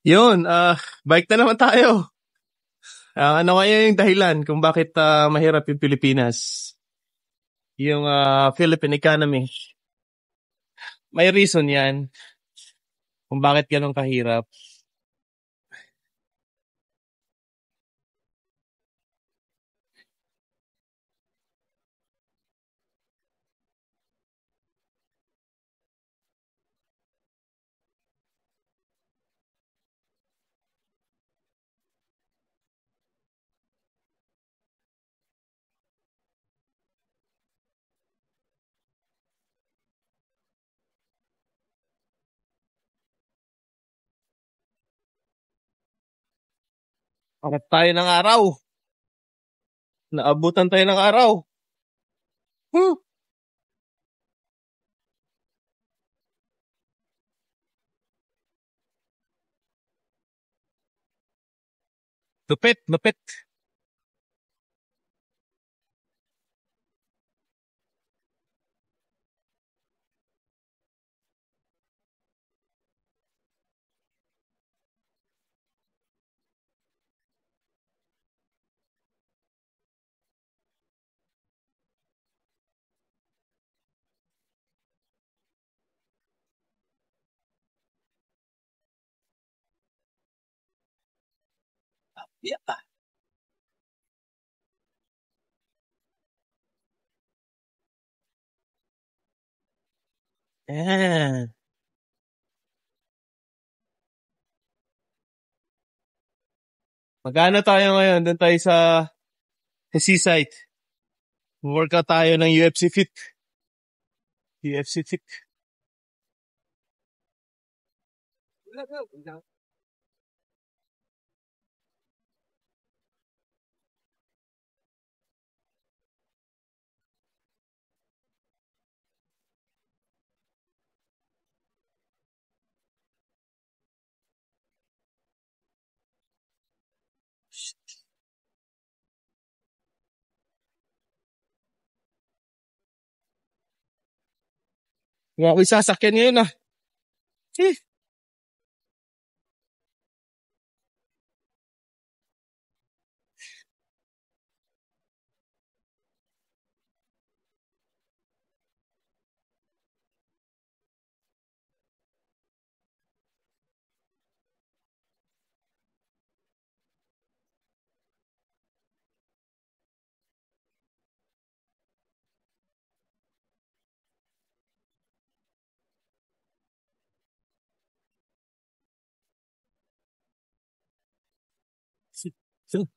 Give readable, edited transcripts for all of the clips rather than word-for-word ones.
Yun, bike na naman tayo. Ano kaya yung dahilan kung bakit mahirap yung Pilipinas? Yung Philippine economy. May reason yan kung bakit ganun kahirap. Bakit tayo ng araw? Naabutan tayo ng araw. Huh, lupit, lupit. Yeah. Eh, magano tayo ngayon? Doon tayo sa seaside. Workout tayo ng UFC Fit. UFC Fit. Yung ako'y sasakyan ngayon ah. Eh, si- si-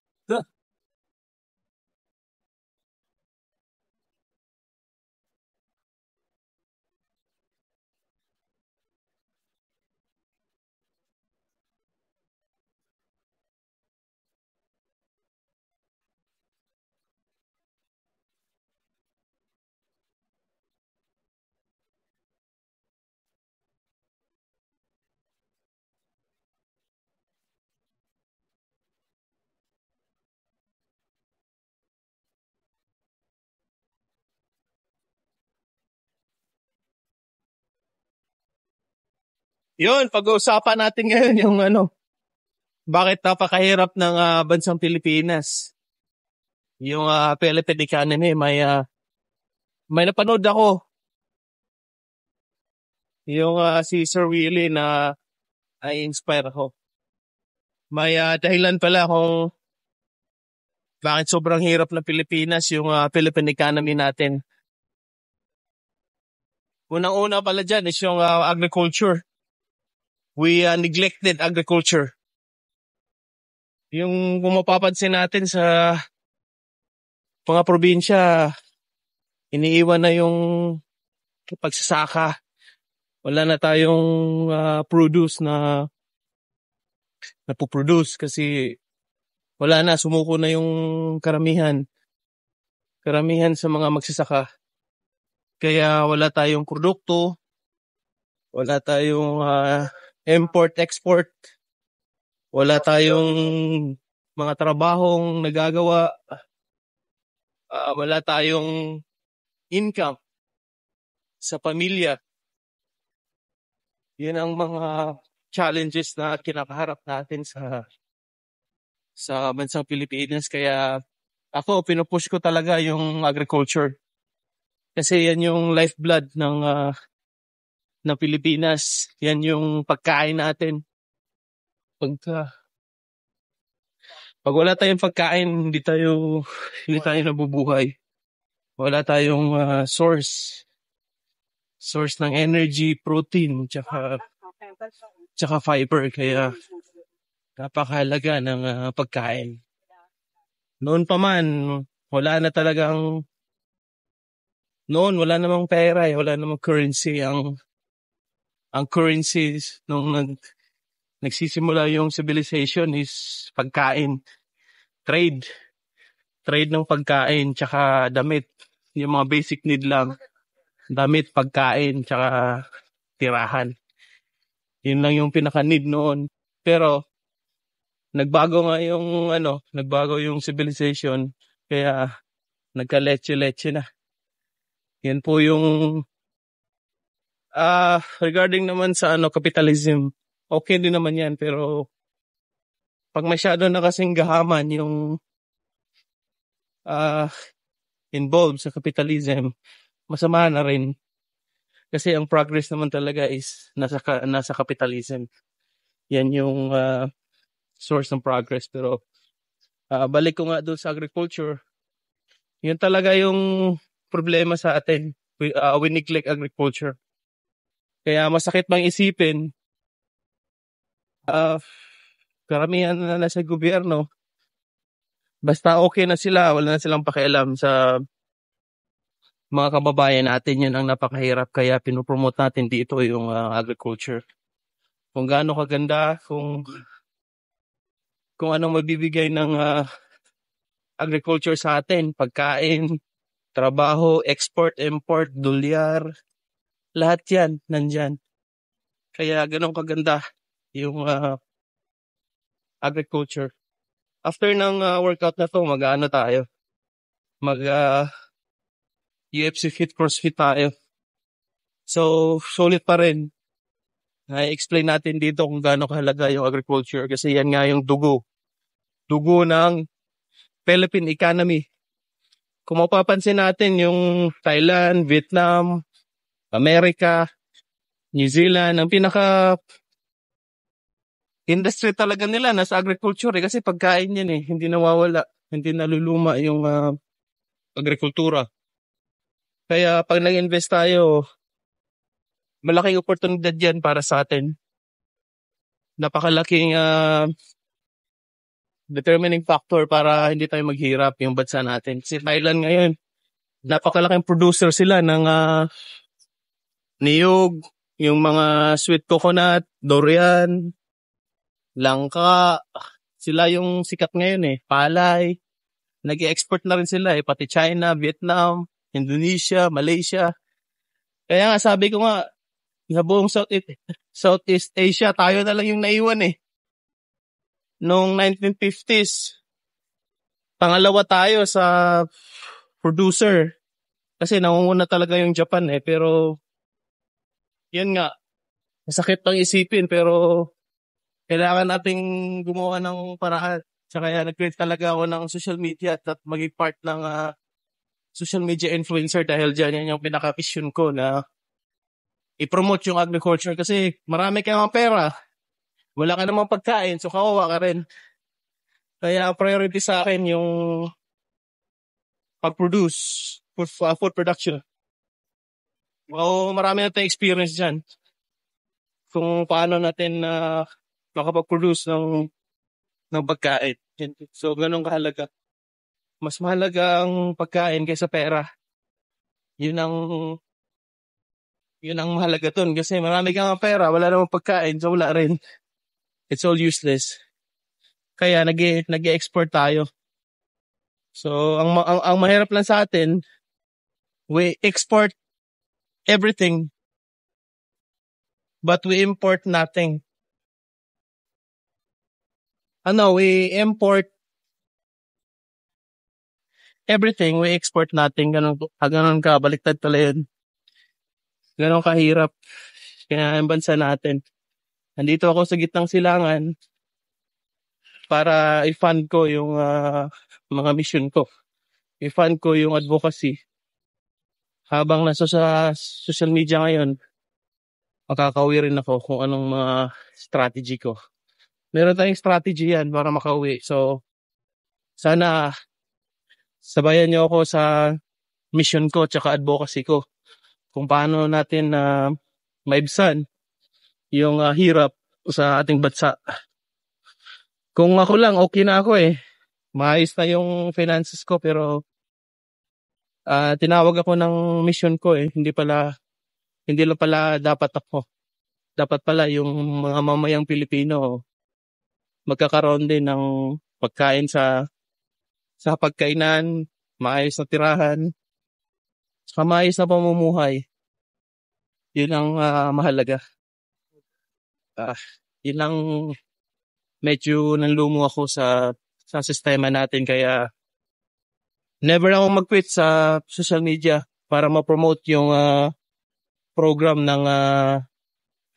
Yun, pag-uusapan natin ngayon yung bakit napakahirap ng bansang Pilipinas. Yung Philippine economy, may napanood ako. Yung si Sir Willie na ay inspire ako. May dahilan pala kung bakit sobrang hirap ng Pilipinas yung Philippine economy natin. Unang-una pala dyan is yung agriculture. We neglected agriculture. Yung kung mapapansin natin sa mga probinsya, iniiwan na yung pagsasaka. Wala na tayong produce na napoproduce kasi wala na, sumuko na yung karamihan sa mga magsasaka. Kaya wala tayong produkto, wala tayong import-export, wala tayong mga trabahong nagagawa, wala tayong income sa pamilya. Yan ang mga challenges na kinakaharap natin sa bansang Pilipinas. Kaya ako, pinupush ko talaga yung agriculture. Kasi yan yung lifeblood ng Pilipinas. Yan yung pagkain natin. Pag wala tayong pagkain, hindi tayo nabubuhay. Wala tayong source ng energy, protein, tsaka fiber. Kaya napakahalaga ng pagkain. Noon pa man, wala namang pera, wala namang currency. Ang currency nung nagsisimula yung civilization is pagkain, trade ng pagkain, tsaka damit. Yung mga basic need lang, damit, pagkain, tsaka tirahan. Yun lang yung pinaka-need noon. Pero nagbago yung civilization, kaya nagka-leche na. Yan po yung regarding naman sa capitalism, okay din naman yan, pero pag masyado na kasing gahaman yung involved sa capitalism, masama na rin. Kasi ang progress naman talaga is nasa capitalism. Yan yung source ng progress. Pero balik ko nga doon sa agriculture, yun talaga yung problema sa atin. We neglect agriculture. Kaya masakit bang isipin, karamihan na nasa gobyerno, basta okay na sila, wala na silang pakialam sa mga kababayan natin. Yun ang napakahirap. Kaya pinopromote natin dito yung agriculture. Kung gaano kaganda, kung anong mabibigay ng agriculture sa atin, pagkain, trabaho, export, import, dolyar, lahat yan nandyan. Kaya ganun kaganda yung agriculture. After ng workout na to, tayo? UFC fit, CrossFit tayo. So, solid pa rin. Na-explain natin dito kung gaano kahalaga yung agriculture kasi yan nga yung dugo ng Philippine economy. Kung mapapansin natin yung Thailand, Vietnam, America, New Zealand, ang pinaka industry talaga nila nasa agriculture kasi pagkain yan hindi nawawala, hindi naluluma yung agrikultura. Kaya pag nag-invest tayo, malaking oportunidad yan para sa atin. Napakalaking determining factor para hindi tayo maghirap yung bansa natin. Kasi Thailand ngayon, napakalaking producer sila ng niyog, yung mga sweet coconut, durian, langka. Sila yung sikat ngayon palay. Nag-i-export na rin sila pati China, Vietnam, Indonesia, Malaysia. Kaya nga sabi ko nga, sa buong Southeast Asia, tayo na lang yung naiwan Noong 1950s, pangalawa tayo sa producer. Kasi nangunguna talaga yung Japan pero yun nga, masakit pang isipin pero kailangan nating gumawa ng paraan. Kaya nag-create talaga ako ng social media at maging part ng social media influencer dahil dyan yan yung pinaka-vision ko na i-promote yung agriculture kasi marami kang pera. Wala ka namang pagkain, so kawawa ka rin. Kaya priority sa akin yung pag-produce, food production. Marami na tayong experience dyan kung paano natin makapag-produce ng pagkain. So, ganun kahalaga. Mas mahalaga ang pagkain kaysa pera. Yun ang mahalaga dun. Kasi marami kang pera, wala namang pagkain, so wala rin. It's all useless. Kaya nag-export tayo. So, ang mahirap lang sa atin, we export everything, but we import nothing. We import everything, we export nothing. Ganun ka, baliktad pala yun. Ganun kahirap. Kaya ang bansa natin. Nandito ako sa gitnang silangan para i-fund ko yung mga mission ko. I-fund ko yung advocacy. Habang nasa sa social media ngayon, makakauwi rin ako kung anong mga strategy ko. Meron tayong strategy yan para makauwi. So, sana sabayan niyo ako sa mission ko tsaka advocacy ko. Kung paano natin maibsan yung hirap sa ating bansa. Kung ako lang, okay na ako eh. Maayos na yung finances ko pero tinawag ako ng mission ko eh. Hindi lang pala dapat ako. Dapat pala yung mga mamayang Pilipino magkakaroon din ng pagkain sa pagkainan, maayos na tirahan, saka maayos na pamumuhay. Yun ang mahalaga. Yun lang medyo nanlumo ako sa sistema natin kaya never akong mag-quit sa social media para ma-promote yung program ng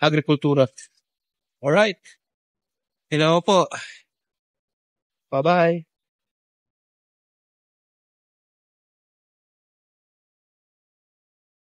agrikultura. Alright. Hello po. Bye-bye.